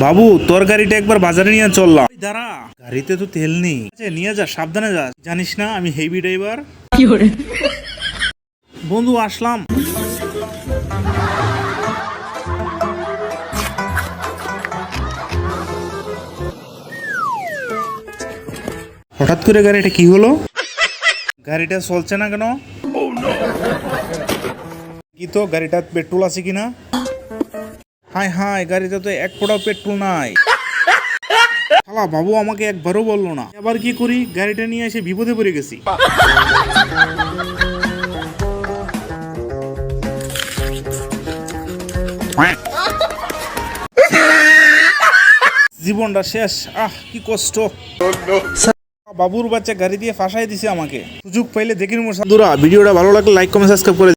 বাবু তোর গাড়িটা একবার বাজারে নিয়ে চললাম। দাঁড়া, গাড়িতে তো তেল নেই। নিয়ে যা, সাবধানে যা, জানিস না আমি হেভি ড্রাইভার। বন্ধু আসলাম। হঠাৎ করে গাড়িটা কি হলো? গাড়িটা চলছে না কেন? কি তো গাড়িটা পেট্রোল আছে কিনা? হাই হাই, গাড়িতে তো এক ফোঁটাও পেট্রোল নাই। শালা বাবু আমাকে একবারও বললো না। এবার কি করি, গাড়িটা নিয়ে এসে বিপদে পড়ে গেছি। জীবনটা শেষ। কি কষ্ট। বাবুর বাচ্চা গাড়ি দিয়ে ফাঁসাই দিছে আমাকে। সুযোগ পাইলে দেখি। বন্ধুরা ভিডিওটা ভালো লাগলে লাইক কমেন্ট সাবস্ক্রাইব করে